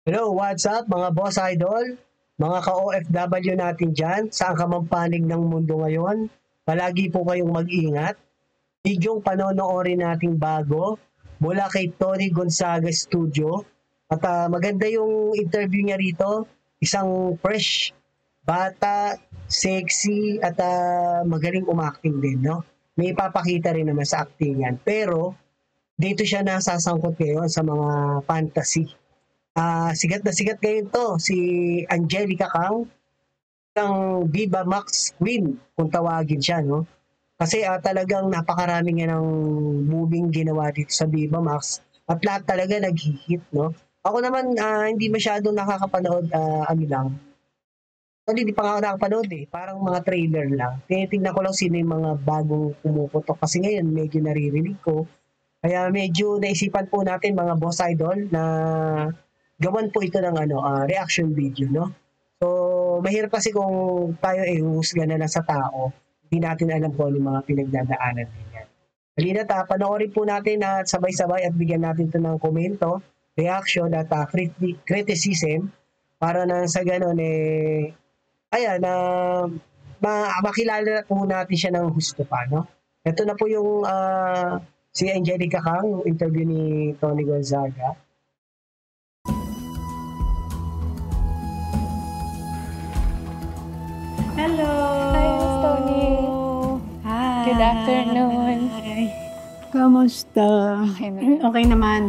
Hello, what's up mga boss idol? Mga ka-OFW natin dyan, saan ka mang panig ng mundo ngayon? Palagi po kayong mag-ingat. Bidyong panonoorin nating bago mula kay Tony Gonzaga Studio. At maganda yung interview niya rito. Isang fresh, bata, sexy, at magaling umacting din, no? May ipapakita rin naman sa acting yan. Pero, dito siya nasasangkot ngayon sa mga fantasy. Sikat na sikat ngayon to, si Angelica Kang, ng Viva Max Queen, kung tawagin siya, no? Kasi talagang napakarami nga ng moving ginawa dito sa Viva Max at lahat talaga nag-hit, no? Ako naman, hindi masyadong nakakapanood, ano lang. Hindi pa nga ako nakapanood eh. Parang mga trailer lang. Tinitingnan ko lang sino yung mga bagong pumuputok. Kasi ngayon, medyo naririnig ko. Kaya medyo naisipan po natin mga boss idol na gawan po ito ng reaction video, no? So, mahirap kasi kung tayo huhusga na lang sa tao, hindi natin alam kung ano yung mga pinagdadaanan niya. Halina panoorin po natin at sabay-sabay at bigyan natin ito ng komento, reaction at criticism para na sa ganun ayan, makilala po natin siya ng husto pa, no? Ito na po yung si Angelica Kang, interview ni Tony Gonzaga. Hello! Hi, Miss Tony. Hi! Good afternoon. Hi! Kamusta? Okay naman. Okay naman.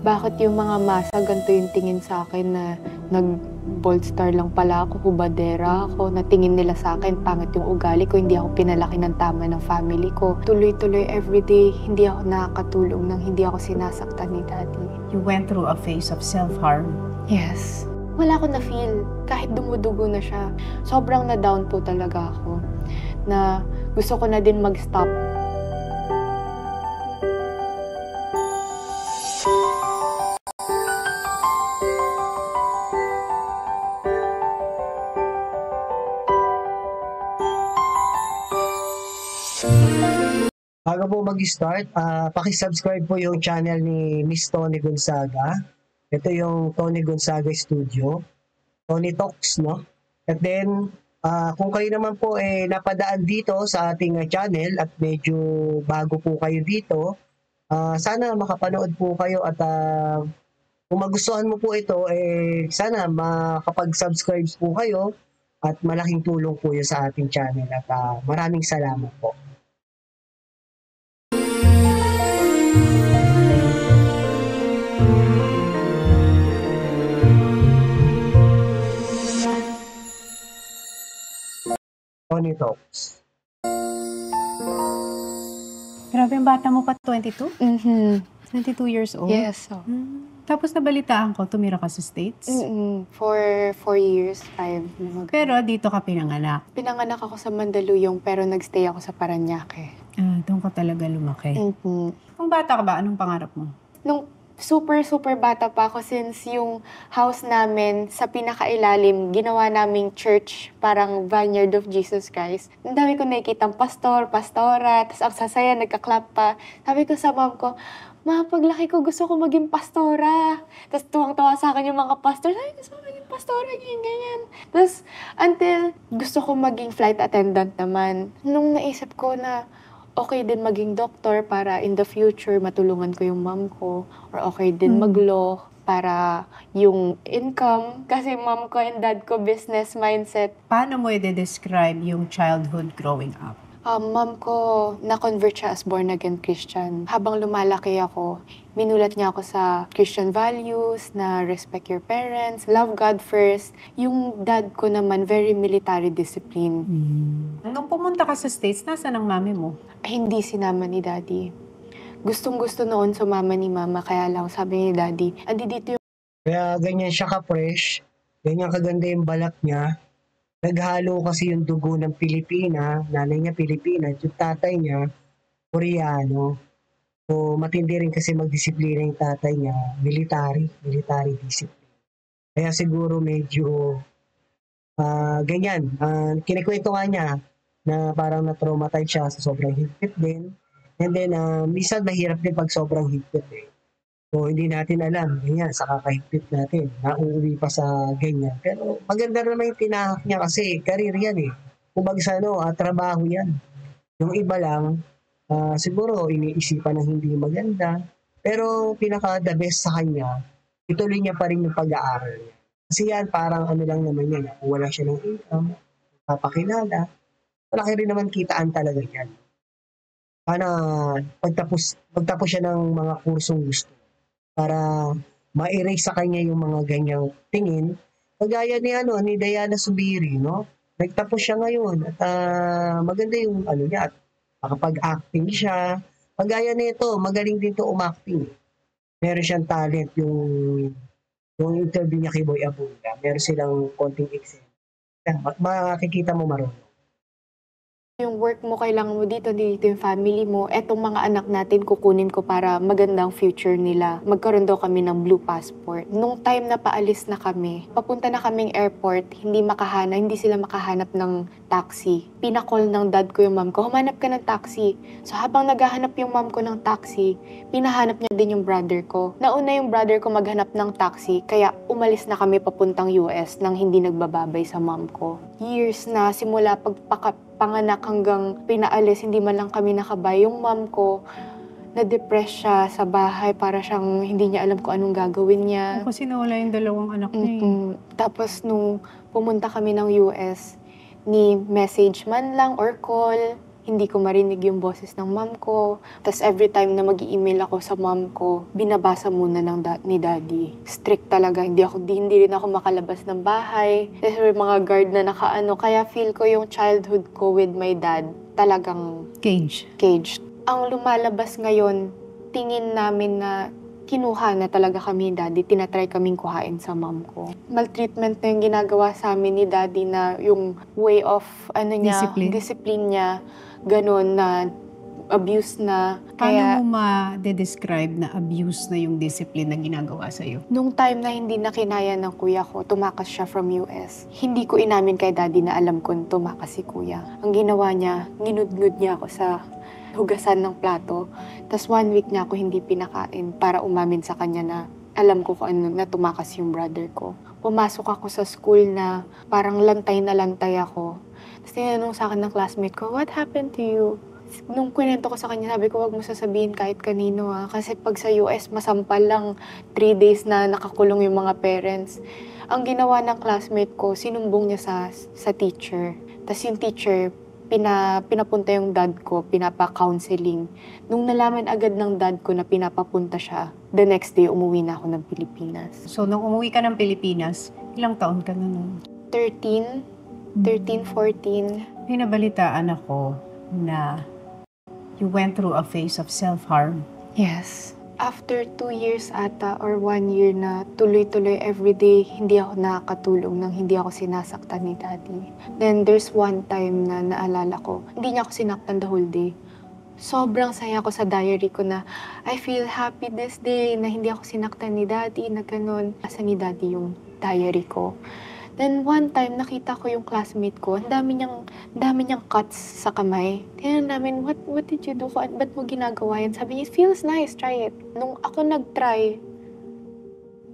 Bakit yung mga masa ganito yung tingin sa akin na nag-bold star lang pala ako, hubadera ako, na tingin nila sa akin, pangit yung ugali ko, hindi ako pinalaki ng tama ng family ko. Tuloy-tuloy everyday, hindi ako nakakatulong nang hindi ako sinasaktan ni Daddy. You went through a phase of self-harm. Yes. Wala ko na-feel, kahit dumudugo na siya. Sobrang na-down po talaga ako, na gusto ko na din mag-stop. Bago po mag-start, paki-subscribe po yung channel ni Miss Tony Gonzaga. Ito yung Tony Gonzaga Studio. Tony Talks, no? At then, kung kayo naman po napadaan dito sa ating channel at medyo bago po kayo dito, sana makapanood po kayo at kung magustuhan mo po ito, sana makapag-subscribe po kayo at malaking tulong po yun sa ating channel at maraming salamat po. Tony Talks. Grabe, yung bata mo pa 22? Mm-hmm. 22 years old? Yes. So. Tapos nabalitaan ko, tumira ka sa States? For 4 years, 5. Pero dito ka pinanganak? Pinanganak ako sa Mandaluyong pero nagstay ako sa Parañaque. Doon ka talaga lumaki? Mm-hmm. Kung bata ka ba, anong pangarap mo? Nung super bata pa ako, since yung house namin sa pinakailalim, ginawa naming church, parang Vineyard of Jesus Christ. Ang dami ko nakikitang pastor, pastora, tapos ang sasaya, nagka-clap pa. Sabi ko sa mom ko, Ma, paglaki ko gusto ko maging pastora. Tapos tuwang-tuwa sa akin yung mga pastor, ay, gusto ko maging pastora, ganyan. Tapos until gusto ko maging flight attendant naman. Nung naisip ko na okay din maging doktor para in the future matulungan ko yung mom ko, or okay din mag-law para yung income. Kasi mom ko and dad ko business mindset. Paano mo i-describe yung childhood growing up? Mom ko, na-convert siya as born-again Christian. Habang lumalaki ako, minulat niya ako sa Christian values, na respect your parents, love God first. Yung dad ko naman, very military discipline. Nung pumunta ka sa States, nasaan ang mami mo? Hindi sinama ni Daddy. Gustong-gusto noon sumama ni Mama, kaya lang sabi ni Daddy, andi dito yung... Kaya ganyan siya ka-fresh, ganyan kaganda yung balat niya. Naghalo kasi yung dugo ng Pilipina, nanay niya Pilipina, yung tatay niya Koreano. So matindi rin kasi magdisiplina yung tatay niya, military discipline. Kaya siguro medyo ganyan. Kinikwento nga niya, na parang na-traumatize siya sa sobrang higpit din. And then, minsan mahirap din pag sobrang higpit eh. So, hindi natin alam. Ganyan, sa kakahigpit natin. Nauuwi pa sa ganyan. Pero maganda naman yung tinahak niya kasi career yan eh. Kumbaga sa trabaho yan. Yung iba lang, siguro iniisipan ng hindi maganda. Pero pinaka-the best sa kanya, ituloy niya pa rin yung pag-aaral niya. Kasi yan, parang ano lang naman yan. Kung wala siya ng income, papakilala, malaki rin naman kitaan talaga yan. Sana pagtapos siya ng mga kursong gusto para ma-erase sa kanya yung mga ganyang tingin. Kagaya ni Diana Subiri, no? Nagtapos siya ngayon at maganda yung niya at makapag-acting siya. Kagaya nito, magaling din to umacting. Meron siyang talent yung interview niya kay Boy Abunda. Meron silang konting eksena. Makikita mo marunong. Yung work mo, kailangan mo dito yung family mo. Etong mga anak natin, kukunin ko para magandang future nila. Magkaroon daw kami ng blue passport. Nung time na paalis na kami, papunta na kaming airport, hindi sila makahanap ng taxi. Pinakall ng dad ko yung mom ko, humanap ka ng taxi. So habang naghahanap yung mom ko ng taxi, pinahanap niya din yung brother ko. Nauna yung brother ko maghanap ng taxi, kaya umalis na kami papuntang US nang hindi nagbababay sa mom ko. Years na, simula panganak hanggang pinaalis, hindi man lang kami nakabay. Yung mom ko, na-depress siya sa bahay, para siyang hindi niya alam kung anong gagawin niya. Kasi nawala yung dalawang anak niya eh. Tapos nung pumunta kami ng US, ni message man lang or call, hindi ko marinig yung boses ng mom ko. Tapos every time na mag-i-email ako sa mom ko, binabasa muna ni daddy. Strict talaga, hindi rin ako makalabas ng bahay. Kasi may mga guard na kaya feel ko yung childhood ko with my dad talagang Cage. Ang lumalabas ngayon, tingin namin na kinuha na talaga kami ni daddy, tinatry kaming kuhain sa mom ko. Maltreatment na yung ginagawa sa amin ni daddy, na yung way of discipline niya, ganun, na abuse na. Paano mo ma-describe na abuse na yung discipline na ginagawa sa'yo? Nung time na hindi na kinaya ng kuya ko, tumakas siya from US. Hindi ko inamin kay daddy na alam kong tumakas si kuya. Ang ginawa niya, ginudngud niya ako sa hugasan ng plato. Tapos 1 week niya ako hindi pinakain para umamin sa kanya na alam ko kung ano na tumakas yung brother ko. Pumasok ako sa school na parang lantay na lantay ako. Tapos tinanong sa akin ng classmate ko, "What happened to you?" Nung kwento ko sa kanya, sabi ko, "Wag mo sasabihin kahit kanino ha." Kasi pag sa US, masampal lang 3 days na nakakulong yung mga parents. Ang ginawa ng classmate ko, sinumbong niya sa teacher. Tapos yung teacher, pinapunta yung dad ko, pinapa-counseling. Nung nalaman agad ng dad ko na pinapapunta siya, the next day, umuwi na ako ng Pilipinas. So, nung umuwi ka ng Pilipinas, ilang taon ka na nun? 13, 14. May nabalitaan ako na you went through a phase of self-harm. Yes. After 2 years ata or 1 year na tuloy-tuloy everyday, hindi ako nakakatulong nang hindi ako sinasaktan ni daddy. Then there's one time na naalala ko, hindi niya ako sinaktan the whole day. Sobrang saya ko sa diary ko na I feel happy this day na hindi ako sinaktan ni daddy, na ganun. Asa ni daddy yung diary ko. Then one time, nakita ko yung classmate ko, ang dami niyang cuts sa kamay. Tinanong namin, what did you do? Ba't mo ginagawa yan? Sabi niya, it feels nice, try it. Nung ako nag-try,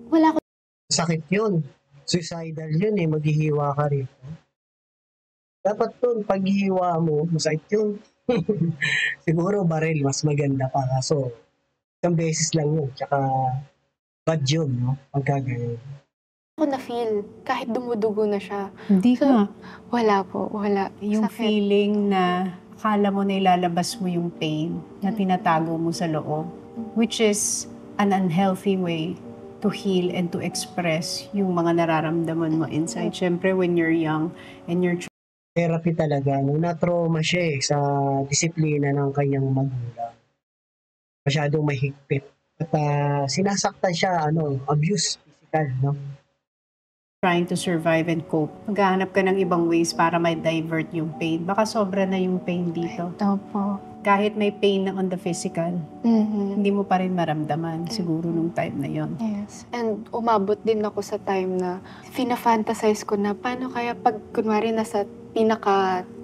wala ko. Sakit yun. Suicidal yun eh, maghihiwa ka rin. Dapat dun, paghihiwa mo, masakit yun. Siguro baril, mas maganda pa. So, isang beses lang yun. Tsaka, bad yun, no? Pagkagayon. Ako na-feel, kahit dumudugo na siya. Hindi ka. Wala po, wala. Yung Sakit. feeling na akala mo na ilalabas mo yung pain na tinatago mo sa loob, which is an unhealthy way to heal and to express yung mga nararamdaman mo inside. Siyempre, when you're young and you're Therapy talaga. Nung na-trauma siya sa disiplina ng kanyang magulang. Masyadong mahigpit. At sinasaktan siya, abuse physical, no? trying to survive and cope, maghahanap ka ng ibang ways para ma-divert yung pain. Baka sobra na yung pain dito. Opo. Kahit may pain na on the physical, hindi mo pa rin maramdaman siguro nung time na yon. Yes. And umabot din ako sa time na fina-fantasize ko na paano kaya pag kunwari nasa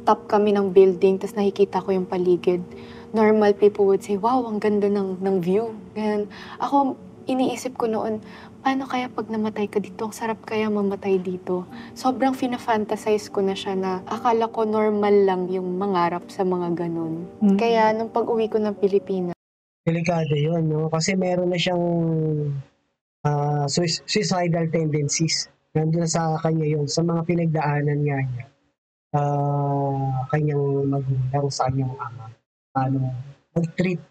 top kami ng building, tapos nakikita ko yung paligid. Normal people would say, wow, ang ganda ng view. Ganyan. Ako, iniisip ko noon, paano kaya pag namatay ka dito? Ang sarap kaya mamatay dito. Sobrang fina-fantasize ko na siya na akala ko normal lang yung mangarap sa mga ganun. Kaya nung pag-uwi ko ng Pilipinas, Delikado yun, no? Kasi meron na siyang suicidal tendencies. Nandun na sa kanya yun, sa mga pinagdaanan nga niya. Kanyang magulang, sa kanyang ama. Paano mag-treat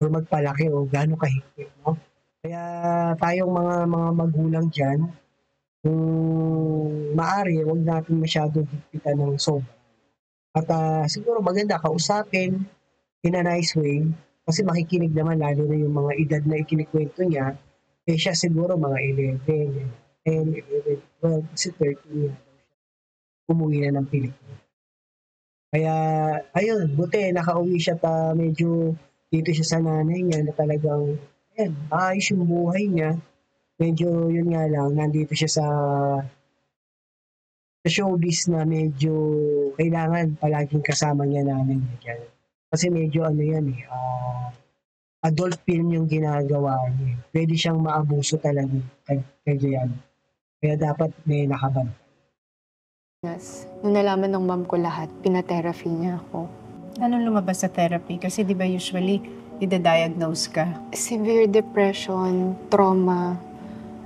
o magpalaki o gaano kahigpit, no? Kaya tayong mga magulang dyan, kung maaari, huwag natin masyadong higpitan ng sobra. At siguro maganda kausapin in a nice way kasi makikinig naman lalo na yung mga edad na ikinikwento niya, siya siguro mga 11, 10, 11, 12, kasi 13 yan. Umuwi na ng Pilipinas. Kaya, ayun, buti nakauwi siya medyo dito siya sa nanay niya na talagang, ayos yung buhay niya. Medyo, yun nga lang, nandito siya sa showbiz na medyo kailangan palaging kasama niya nanay niya dyan. Kasi medyo adult film yung ginagawa niya. Pwede siyang maabuso talaga kay Jayan. Kaya dapat may nakaban. nung nalaman ng mom ko lahat, pina-therapy niya ako. Anong lumabas sa therapy? Kasi di ba usually, ida-diagnose ka? Severe depression, trauma.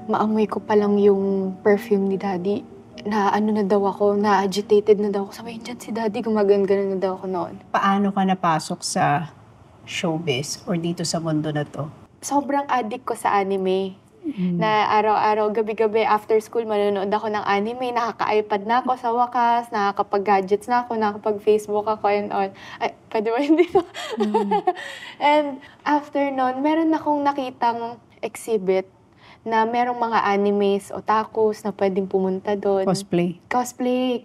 Maamoy ko pa lang yung perfume ni daddy. Na-agitated na daw ako. Sabi, dyan si daddy, gumagan-ganan na daw ako noon. Paano ka napasok sa showbiz or dito sa mundo na to? Sobrang addict ko sa anime. Na araw-araw, gabi-gabi, after school, manonood ako ng anime. Nakaka-iPad na ako sa wakas, nakakapag-gadgets na ako, nakakapag-Facebook ako and all. Ay, pwede ba hindi ko? And after nun, meron akong nakitang exhibit na merong mga animes, otakus na pwedeng pumunta doon. Cosplay. Cosplay.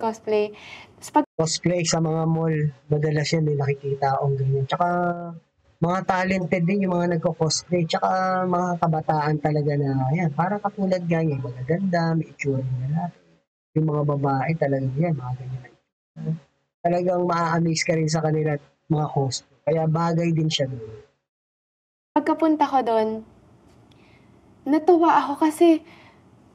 Cosplay sa mga mall, madalas yan may nakikita akong ganyan. Tsaka mga talented din yung mga nagko-cosplay. Tsaka mga kabataan talaga na, parang katulad ganyan, magaganda, may itsura na natin. Yung mga babae talaga yan, mga ganyan. Talagang maa-amaze ka rin sa kanila mga cosplay. Kaya bagay din siya doon. Pagkapunta ko doon, natuwa ako kasi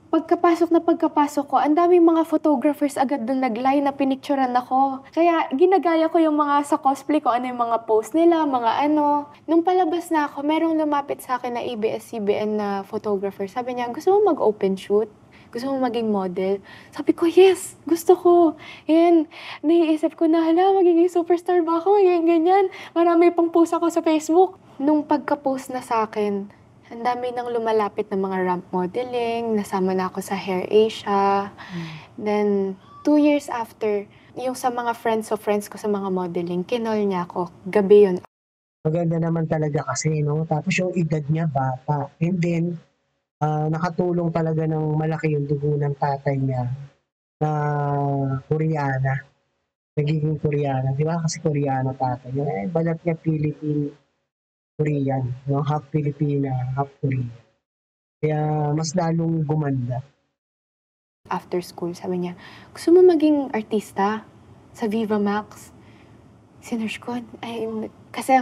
pagkapasok ko, ang daming mga photographers agad doon nag-line na pinicturean ako. Kaya ginagaya ko yung mga sa cosplay ko, ano yung mga post nila, mga ano. Nung palabas na ako, merong lumapit sa akin na ABS-CBN na photographer. Sabi niya, gusto mo mag-open shoot? Gusto mo maging model? Sabi ko, yes! Gusto ko! Yan, naiisip ko na, magiging superstar ba ako? Ganyan. Marami pang post ako sa Facebook. Nung pagka-post na sa akin, ang dami nang lumalapit ng mga ramp modeling, nasama na ako sa Hair Asia. Then, 2 years after, yung sa mga friends ko sa mga modeling, kinol niya ako. Gabi yun. Maganda naman talaga kasi, no? Tapos yung edad niya, bata. And then, nakatulong talaga ng malaki yung dugo ng tatay niya na Koreana. Nagiging Koreana. Di ba? Kasi Koreana tatay niya. Balat niya Korean, no? Half Filipina, half Korean. Kaya mas lalong gumanda. After school, sabi niya, gusto mo maging artista sa Viva Max? Sinerge ko, kasi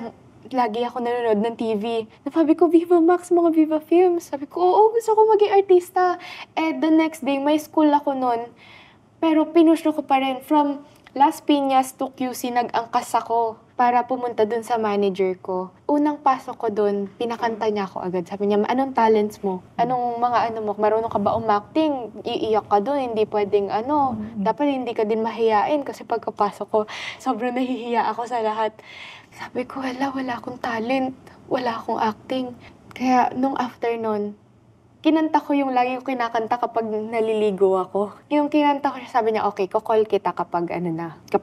lagi ako nanonood ng TV. Nasabi ko, Viva Max, mga Viva Films. Sabi ko, oo, gusto ko maging artista. Eh, the next day, may school ako nun. Pero pinush ko pa rin. From Las Piñas to QC, nag-angkas ako para pumunta dun sa manager ko. Unang pasok ko dun, pinakanta niya ako agad. Sabi niya, anong talents mo? Anong mga mo? Marunong ka ba umacting? Iiyak ka dun, hindi pwedeng Dapat hindi ka din mahiyain kasi pagkapasok ko, sobrang nahihiya ako sa lahat. Sabi ko, wala akong talent. Wala akong acting. Kaya nung after nun, kinanta ko yung lagi ko kinakanta kapag naliligo ako. Yung kinanta ko siya, sabi niya, okay, call kita kapag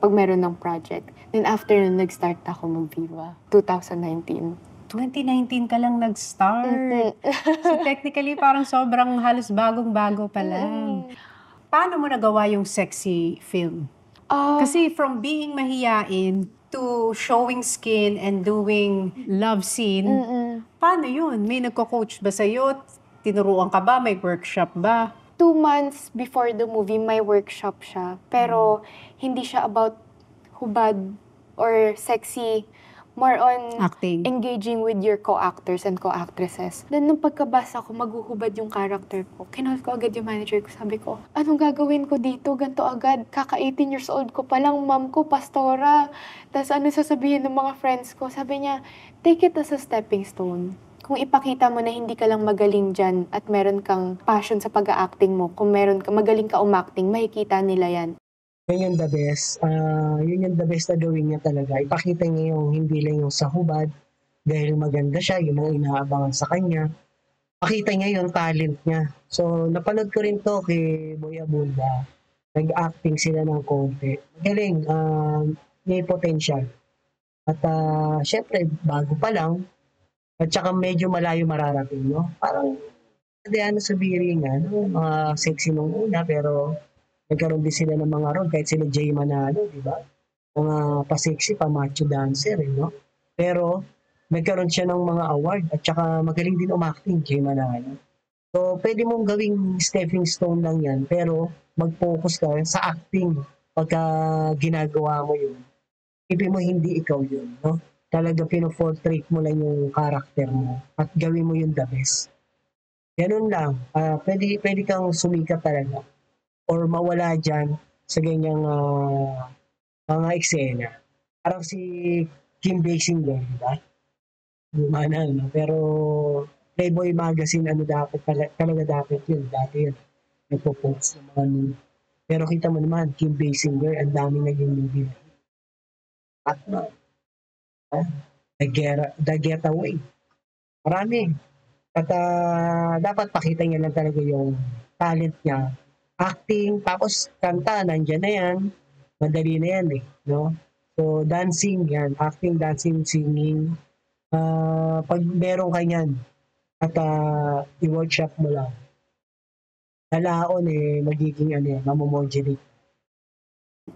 meron ng project. Then after nun, nag-start ako mag-Viva. 2019. 2019 ka lang nag-start. So technically, parang sobrang halos bagong-bago pa lang. Paano mo nagawa yung sexy film? Kasi from being mahiyain to showing skin and doing love scene, paano yun? May nagko-coach ba sa'yo? Tinuruan ka ba? May workshop ba? 2 months before the movie, may workshop siya. Pero hindi siya about hubad or sexy. More on Acting. engaging with your co-actors and co-actresses. Then nung pagkabasa ko, maghuhubad yung character ko. Kinol ko agad yung manager ko. Sabi ko, anong gagawin ko dito? Ganto agad. Kaka 18 years old ko palang, mom ko, pastora. Tapos ano sasabihin ng mga friends ko? Sabi niya, take it as a stepping stone. Kung ipakita mo na hindi ka lang magaling dyan at meron kang passion sa pag-acting mo, kung magaling ka umacting, makikita nila yan. Yun yung the best. Yun yung the best na gawin niya talaga. Ipakita niya yung hindi lang yung sa hubad dahil maganda siya, yung mga inaabangan sa kanya. Pakita niya yung talent niya. So, napanood ko rin to kay Boy Abunda. Nag-acting sila ng konti. Magaling. May potential. At syempre, bago pa lang. At saka medyo malayo mararating, no? Parang, ano sa biri nga, no? Mga sexy nung una, pero nagkaroon din sila ng mga role, kahit sila Jay Manalo, di ba? Mga pa-sexy, pa-macho dancer, no? Pero, nagkaroon siya ng mga award at saka magaling din umacting, Jay Manalo. So, pwede mong gawing stepping stone lang yan, pero mag-focus ka sa acting pagka ginagawa mo yun. Ibig mo hindi ikaw yun, no? Talaga pino-portrait mo lang yung character mo at gawin mo yung the best. Ganun lang. Pwede kang sumikat talaga or mawala dyan sa ganyang mga eksena. Parang si Kim Basinger, di ba? Lumana, no? Pero Playboy Magazine, talaga dapat yun. Dati yun, nagpo-post ng mga nude. Pero kita mo naman, Kim Basinger, ang dami naging movie. At The Getaway. Marami. At dapat pakita niya lang talaga yung talent niya. Acting, tapos kanta, nandyan na yan. Madali na yan eh. No? So, dancing yan. Acting, dancing, singing. Pag meron ka yan, at i-workshop mo lang. Lalaon magiging mamomodulate.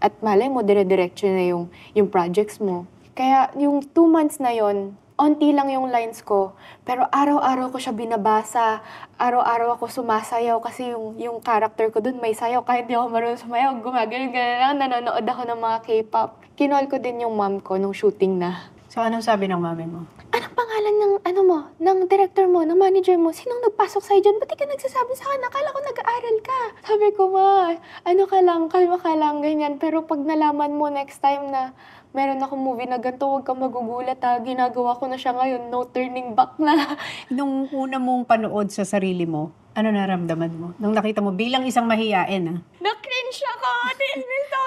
At malay mo, dire-diretso na yung projects mo. Kaya yung 2 months na yon, onti lang yung lines ko, pero araw-araw ko siya binabasa, araw-araw ako sumasayaw kasi yung character ko dun may sayaw, kahit di ako marunong sumayaw, gumagano'n lang, nanonood ako ng mga K-pop. Kinol ko din yung mom ko nung shooting na. So, anong sabi ng mami mo? Anong pangalan ng director mo, ng manager mo? Sinong nagpasok sa'yo dyan? Ba't di ka nagsasabi sa akin? Akala ko nag-aaral ka. Sabi ko, ma, kalma ka lang, ganyan. Pero pag nalaman mo next time na meron akong movie na ganito, huwag kang magugulat ha. Ginagawa ko na siya ngayon, no turning back na. Nung una mong panood sa sarili mo, ano naramdaman mo? Nung nakita mo bilang isang mahiyain, Na-cringe ako!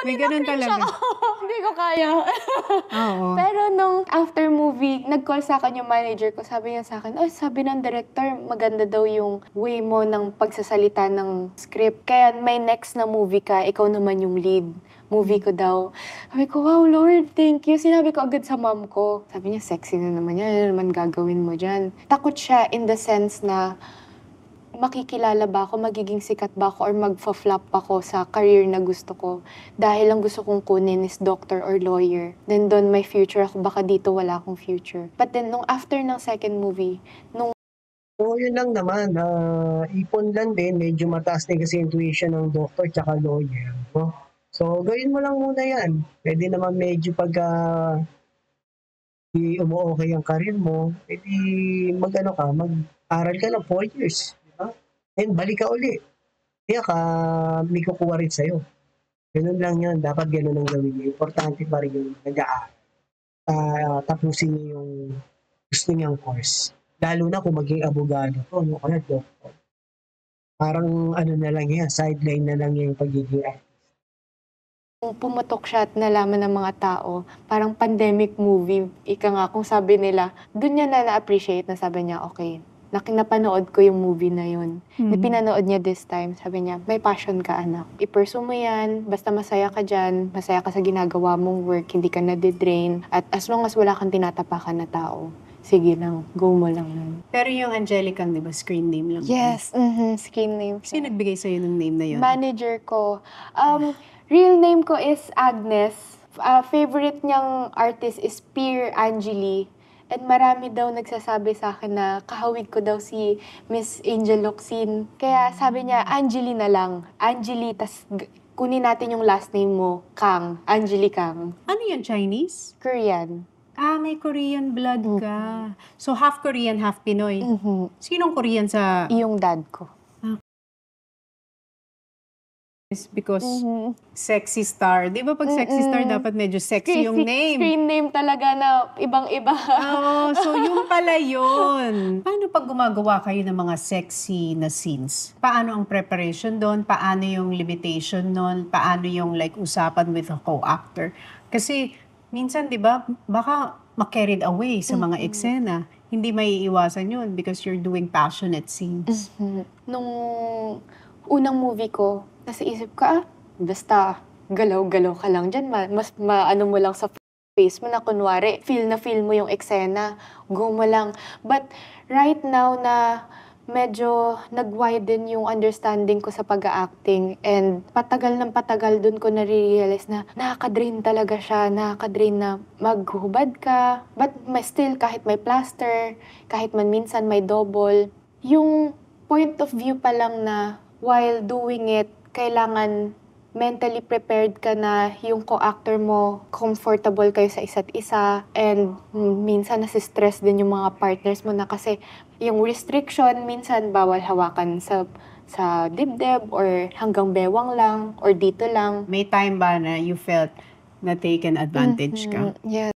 May ganun talaga. Hindi ko kaya. Oo. Pero nung after movie, nag-call sa akin yung manager ko. Sabi niya sa akin, sabi ng director, maganda daw yung way mo ng pagsasalita ng script. Kaya may next na movie ka, ikaw naman yung lead. Movie ko daw. Sabi ko, wow, Lord, thank you. Sinabi ko agad sa mom ko. Sabi niya, sexy na naman yan. Ano naman gagawin mo dyan? Takot siya in the sense na makikilala ba ako, magiging sikat ba ako, or magfa-flop ako sa career na gusto ko. Dahil ang gusto kong kunin is doctor or lawyer. Then doon may future ako, baka dito wala akong future. But then nung after ng second movie, So, yun lang naman. Ipon lang din. Medyo mataas din kasi intuition ng doctor tsaka lawyer. No? So, gawin mo lang muna yan. Pwede naman medyo pag umu-okay ang career mo, pwede mag-aral ka ng 4 years. Diba? And balik ka uli. Kaya may kukuha rin sa'yo. Ganun lang yun. Dapat ganun ang gawin niyo. Importante pa rin yung nag-aaral. Tapusin niyo yung gusto niyang course. Lalo na kung maging abogado ko, no? Kaya doctor. Parang na lang yan, sideline na lang yung pagiging artist. kung pumutok siya at nalaman ng mga tao, parang pandemic movie, ika nga kung sabi nila, dun niya na-appreciate na sabi niya, okay, napanood ko yung movie na yun. Na pinanood niya this time, sabi niya, may passion ka anak. I-pursue mo yan, basta masaya ka dyan, masaya ka sa ginagawa mong work, hindi ka nadidrain, at as long as wala kang tinatapakan na tao, sige lang, go mo lang nun. Pero yung Angelica, di ba, screen name lang? Yes, screen name. Sino nagbigay sa'yo ng name na yun? Manager ko. Real name ko is Agnes. Favorite niyang artist is Pierre Angeli. And marami daw nagsasabi sa akin na kahawig ko daw si Miss Angel Locsin. Kaya sabi niya, Angeli na lang. Angeli, tas kunin natin yung last name mo, Kang, Angeli Kang. Ano yun, Chinese? Korean. May Korean blood ka. So, half Korean, half Pinoy. Sinong Korean sa... Yung dad ko. Because sexy star. Di ba pag sexy star, dapat medyo sexy yung name? Screen name talaga na ibang-iba. Oo, so yung pala yun. Paano pag gumagawa kayo ng mga sexy na scenes? Paano ang preparation doon? Paano yung limitation doon? Paano yung like usapan with a co-actor? Kasi minsan, di ba, baka ma-carried away sa mga eksena. Hindi maiiwasan yun because you're doing passionate scenes. Nung unang movie ko, nasa isip ko, basta galaw-galaw ka lang dyan. Mas maano mo lang sa face mo na kunwari, feel mo yung eksena. Go mo lang. But right now na medyo nag-widen yung understanding ko sa pag-acting and patagal ng patagal dun ko na-realize na nakaka-drain talaga siya. Nakaka-drain na maghubad ka. But still, kahit may plaster, kahit man minsan may double, yung point of view pa lang na while doing it, kailangan mentally prepared ka na yung co-actor mo, comfortable kayo sa isa't isa, and minsan nasistress din yung mga partners mo na kasi yung restriction, minsan bawal hawakan sa dibdib or hanggang bewang lang or dito lang. May time ba na you felt na taken advantage ka? Yeah.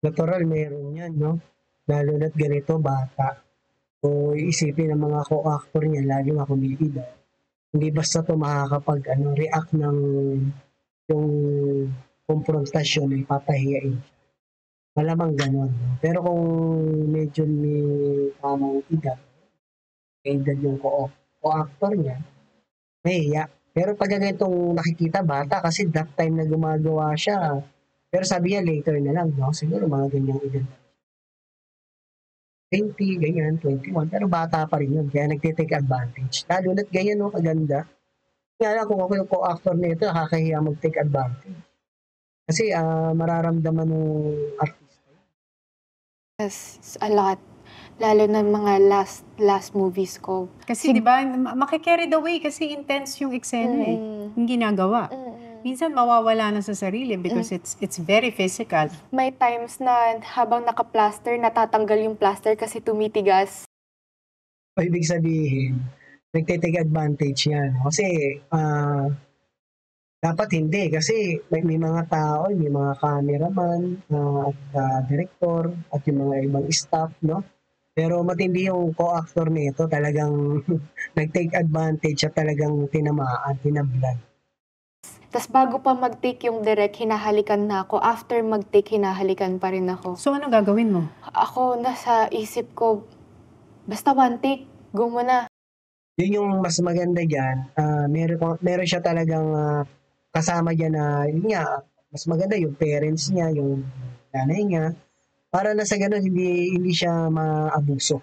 Natural, meron yan, no? Lalo na't ganito, bata. So, isipin ng mga co-actor niya, lalo nga kumikida. Hindi basta ito react ng yung konfrontasyon ay papahiyain. Malamang ganon. No? Pero kung medyo may tamang edad yung co-actor niya, mahiya. Pero pag ganitong nakikita bata, kasi that time na gumagawa siya, pero sabi niya later na lang, no? Siguro mga ganyang edad. 20, ganyan, 21, pero bata pa rin yun, kaya nagtitake advantage. Lalo na't ganyan, no, kaganda. Kaya lang kung ako yung co-actor nito, nakakahiya mag-take advantage. Kasi mararamdaman ng artista. Yes, a lot. Lalo na mga last movies ko. Kasi di ba, makikarried away kasi intense yung eksena yung ginagawa. Minsan mawawala na sa sarili because it's very physical. May times na habang naka-plaster, natatanggal yung plaster kasi tumitigas. Ibig sabihin, nagtitake advantage yan. Kasi dapat hindi. Kasi may mga tao, may mga cameraman at director at yung mga ibang staff, no? Pero matindi yung co-actor nito, talagang nag-take advantage at talagang tinamaan, tinablan. Tapos bago pa mag-take yung direct, hinahalikan na ako. After mag-take, hinahalikan pa rin ako. So, anong gagawin mo? Ako, nasa isip ko, basta one take, go mo na. Yun yung mas maganda dyan. Meron siya talagang kasama dyan na, yun nga, mas maganda yung parents niya, yung nanay niya. Para na sa ganun, hindi siya maabuso.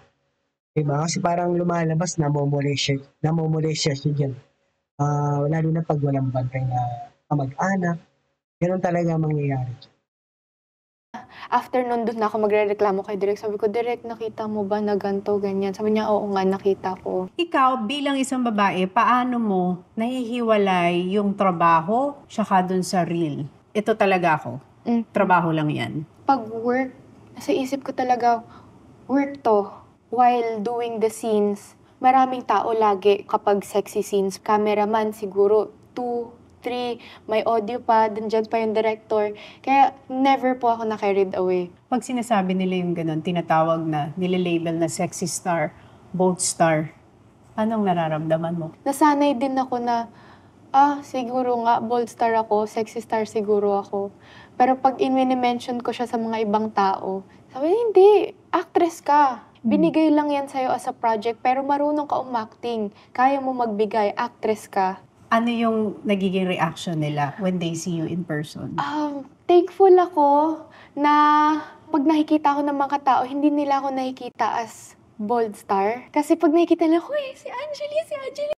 Diba? Kasi parang lumalabas, namomolesya siya dyan. Lalo na pag walang bantay na kamag-anak. Ganun talaga mangyayari. After nun, doon na ako magre-reklamo kay Direk. Sabi ko, Direk, nakita mo ba na ganito, ganyan? Sabi niya, oo nga, nakita ko. Ikaw, bilang isang babae, paano mo nahihiwalay yung trabaho tsaka dun sa real? Ito talaga ako. Trabaho lang yan. Pag work, nasa isip ko talaga, work to. While doing the scenes, maraming tao lagi kapag sexy scenes. Cameraman siguro 2, 3, may audio pa, dyan pa yung director. Kaya never po ako na-carried away. Pag sinasabi nila yung ganun, tinatawag na, nililabel na sexy star, bold star, anong nararamdaman mo? Nasanay din ako na, siguro nga, bold star ako, sexy star siguro ako. Pero pag in-mention ko siya sa mga ibang tao, sabi, hindi, actress ka. Binigay lang yan sa'yo as a project, pero marunong ka umacting. Kaya mo magbigay, actress ka. Ano yung nagiging reaction nila when they see you in person? Thankful ako na pag nakikita ko ng mga tao, hindi nila ako nakikita as bold star. Kasi pag nakikita nila, si Angeli.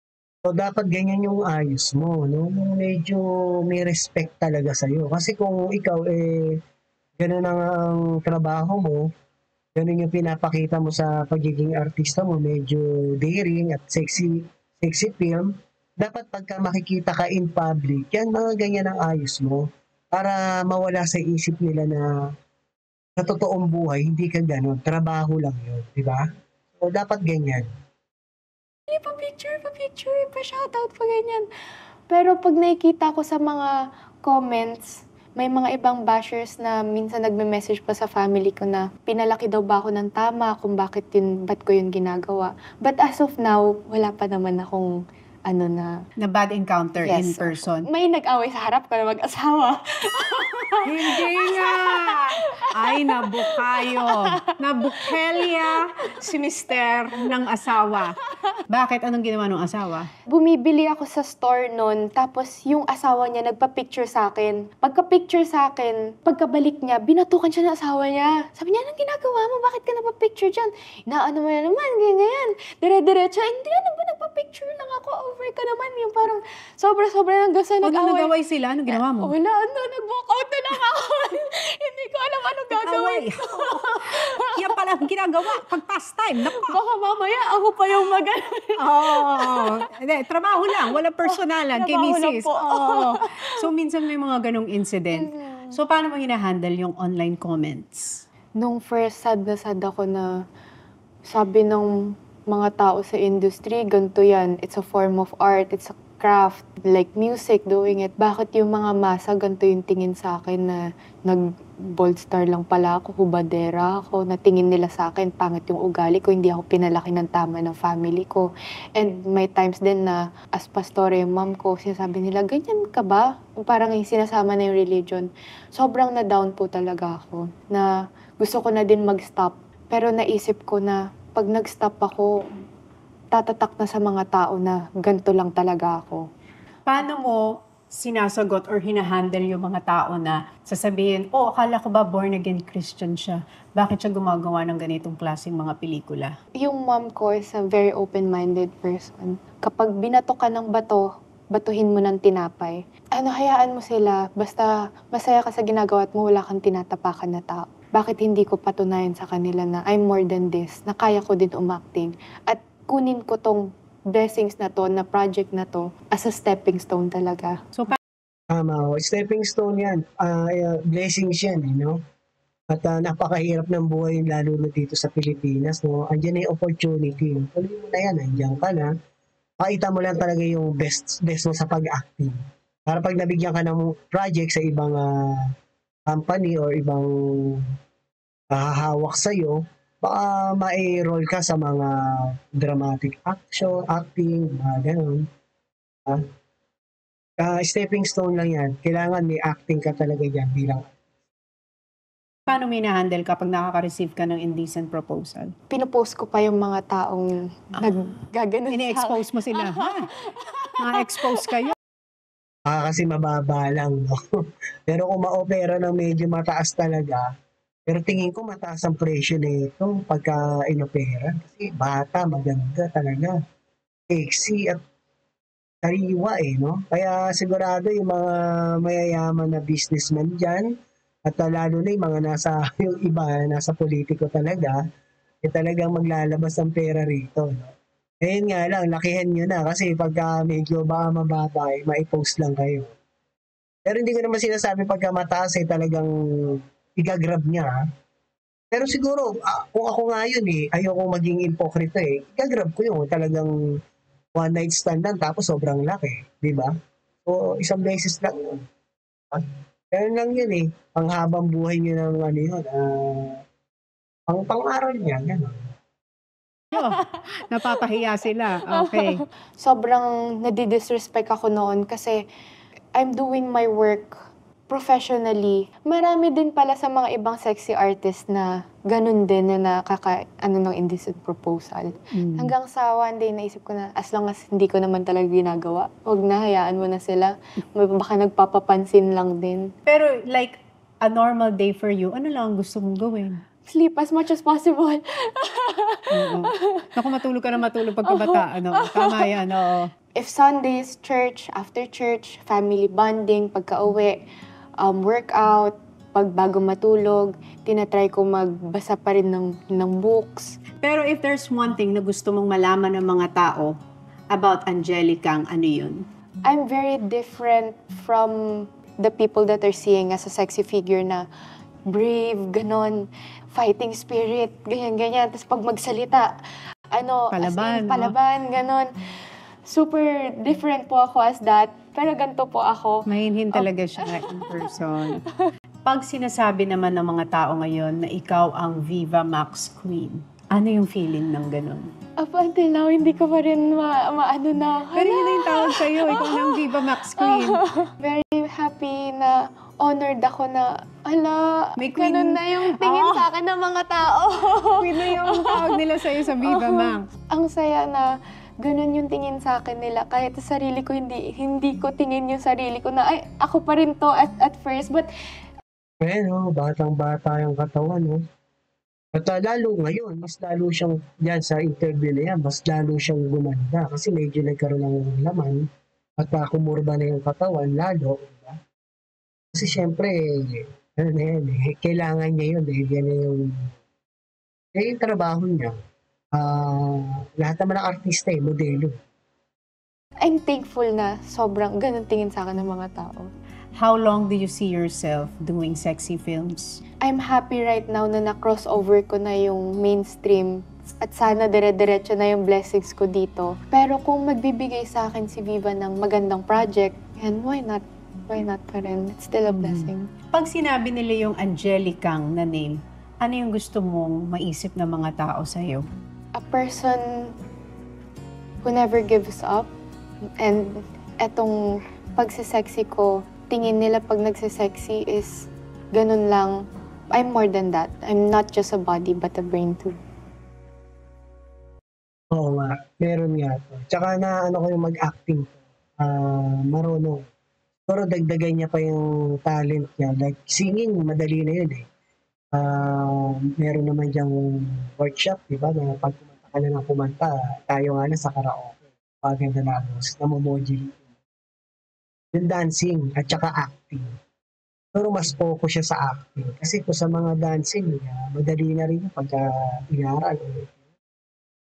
So, dapat ganyan yung ayos mo, no? Medyo may respect talaga sa'yo. Kasi kung ikaw, ganun ang trabaho mo, ganun yung pinapakita mo sa pagiging artista mo, medyo daring at sexy film, dapat pagka makikita ka in public, yan mga ganyan ang ayos mo para mawala sa isip nila na sa totoong buhay, hindi ka gano'n, trabaho lang yun, di ba? So, dapat ganyan. Pa-picture, pa-shoutout, pa ganyan. Pero pag nakikita ko sa mga comments, may mga ibang bashers na minsan nagme-message pa sa family ko na pinalaki daw ba ako ng tama kung ba't ko yun ginagawa. But as of now, wala pa naman akong na bad encounter in Yes. person. May nag-away sa harap ko na mag-asawa. Hindi nga! Ay, nabukayo. Nabukelya si mister ng asawa. Bakit? Anong ginawa ng asawa? Bumibili ako sa store nun, tapos yung asawa niya nagpa-picture sa akin. Pagka-picture sa akin, pagkabalik niya, binatukan siya ng asawa niya. Sabi niya, anong ginagawa mo? Bakit ka nagpa-picture dyan? Inaano mo na naman, ganyan. Dire-diretso, hindi, ano ba, nagpa-picture lang ako, over ka naman. Yung parang sobra-sobra hanggang sa Pag nag-away. nag-away sila, anong ginawa mo? Wala, nag-walk out na lang ako. Hindi ko alam anong gagawin ko. Yan pala ang ginagawa pag pastime. Naku! Baka mamaya ako pa yung Hindi, trabaho lang. Walang personalan kay Trabaho lang misis. po. Oo. So, minsan may mga ganong incident. So, paano mo hinahandle yung online comments? Nung first, sad na sad ako na sabi ng mga tao sa industry, ganito yan. It's a form of art. It's a craft. Like music, doing it. Bakit yung mga masa, ganito yung tingin sa akin na nag-bold star lang pala ako, hubadera ako, na tingin nila sa akin, pangit yung ugali ko, hindi ako pinalaki ng tama ng family ko. And may times din na as pastor yung mom ko, sinasabi nila, ganyan ka ba? Parang yung sinasama na yung religion. Sobrang na-down po talaga ako na gusto ko na din mag-stop. Pero naisip ko na pag nag-stop ako, tatatak na sa mga tao na ganito lang talaga ako. Paano mo sinasagot or hinahandle yung mga tao na sasabihin, akala ko ba born again Christian siya? Bakit siya gumagawa ng ganitong klaseng mga pelikula? Yung mom ko is a very open-minded person. Kapag binato ka ng bato, batuhin mo ng tinapay. Hayaan mo sila. Basta masaya ka sa ginagawa at mo, wala kang tinatapakan na tao. Bakit hindi ko patunayan sa kanila na I'm more than this, na kaya ko din umacting. At kunin ko tong blessings na to, na project na to, as a stepping stone talaga. So, Tama, stepping stone yan. Blessings yan, At napakahirap ng buhay, lalo na dito sa Pilipinas, no? Andiyan na yung opportunity. Tuloy mo na yan, andiyan ka na. Pakita mo lang talaga yung best mo sa pag-acting. Para pag nabigyan ka ng project sa ibang company or ibang hahawak sa'yo, baka ma-roll ka sa mga dramatic acting, mga ganun. Stepping stone lang yan. Kailangan may acting ka talaga dyan bilang. paano mo hinahandle kapag nakaka-receive ka ng indecent proposal? Pinupost ko pa yung mga taong naggaganon sa Ini-expose mo sila, ha? Ma-expose kayo. Kasi mababa lang, no? Pero kung ma-opera ng medyo mataas talaga, pero tingin ko mataas ang presyo nito pagka inopera. Kasi bata, maganda talaga. Sexy at kariwa no? Kaya sigurado yung mga mayayaman na businessman dyan, at lalo na yung mga yung iba, nasa politiko talaga, talagang maglalabas ng pera rito, no? Ayun nga lang, lakihan nyo na kasi pagka medyo baka mababa, ma-post lang kayo. Pero hindi ko naman sinasabi pagka mataas talagang igagrab niya. Pero siguro, kung ako nga yun ayoko maging impokrito igagrab ko yun. Talagang one night stand lang tapos sobrang laki. Di ba? So, isang beses lang yun. Pero lang yun panghabang buhay niya ng yun. Pang-aral niya, gano'n. Napapahiya sila. Okay. Sobrang nadi-disrespect ako noon kasi I'm doing my work professionally. Marami din pala sa mga ibang sexy artist na ganun din na ng indecent proposal. Hanggang sa one day naisip ko na as long as hindi ko naman talaga ginagawa, huwag na, hayaan mo na sila. Baka nagpapapansin lang din. Pero like, a normal day for you, ano lang ang gusto mong gawin? Sleep as much as possible. Oo. Naku, matulog ka na matulog pagkabata. Tama yan, oo. If Sundays, church, after church, family bonding, pagka-uwi, workout, pag bago matulog, tinatry ko magbasa pa rin ng books. Pero if there's one thing na gusto mong malaman ng mga tao About Angelica, ano yun? I'm very different from the people that are seeing as a sexy figure na brave, ganon, fighting spirit, ganyan-ganyan. Tapos pag magsalita, as Palaban, in, no? palaban, ganon. Super different po ako as that. Pero ganito po ako. Mahinhin talaga siya in person. Pag sinasabi naman ng mga tao ngayon na ikaw ang Viva Max Queen, ano yung feeling ng ganun? Up until now, hindi ko pa rin maano na. Pero yun na yung tawag sa'yo, ikaw na ang Viva Max Queen. Very happy na honored ako na, May queen. ganun na yung tingin Oo. sa akin ng mga tao. Queen na yung tawag nila sa'yo sa Viva Max. Ang saya na ganun yung tingin sa akin nila. Kahit sa sarili ko, hindi ko tingin yung sarili ko na, ay, ako pa rin to at first. But, Batang-bata yung katawan, no? At lalo ngayon, mas lalo siyang, yan sa interview na yan, mas lalo siyang gumanda kasi medyo nagkaroon ng laman at kumurba na yung katawan, lalo. Diba? Kasi syempre, ano na yan, kailangan niya yun, yan na yung trabaho niya. Lahat naman ng artista, modelo. I'm thankful na sobrang ganun tingin sa akin ng mga tao. How long do you see yourself doing sexy films? I'm happy right now na na-crossover ko na yung mainstream at sana dire-diretso na yung blessings ko dito. Pero kung magbibigay sa akin si Viva ng magandang project, and why not? Why not pa rin? It's still a blessing. Pag sinabi nila yung Angelicang na name, ano yung gusto mong maisip ng mga tao sa'yo? A person who never gives up, and etong pagsisexy ko, tingin nila pag nagsisexy is ganun lang. I'm more than that. I'm not just a body but a brain too. Oo nga, meron nga to. Tsaka na ano ko yung mag-acting. Marunong. Pero dagdagan niya pa yung talent niya. Like singing, madali na yun eh. Meron naman diyang workshop, di ba? Na pag kumanta ka na ng kumanta, tayo nga na sa karaoke. Paganda na agos, namomodulate. Yung dancing at saka acting. Pero mas focus siya sa acting. Kasi kung sa mga dancing, madali na rin yung pagka inaral.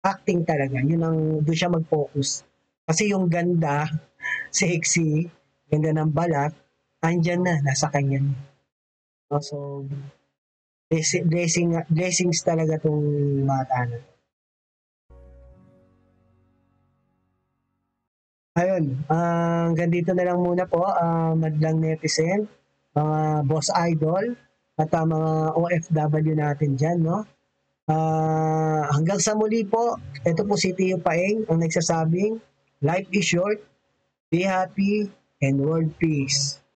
Acting talaga, yun ang doon siya mag-focus. Kasi yung ganda, sexy, ganda ng balat, andyan na, nasa kanya. So, blessings talaga tong bata na. Ayun, hanggang dito na lang muna po, madlang netizen, mga boss idol, at mga OFW natin dyan, no? Hanggang sa muli po, ito po si Tio Paeng ang nagsasabing, life is short, be happy, and world peace.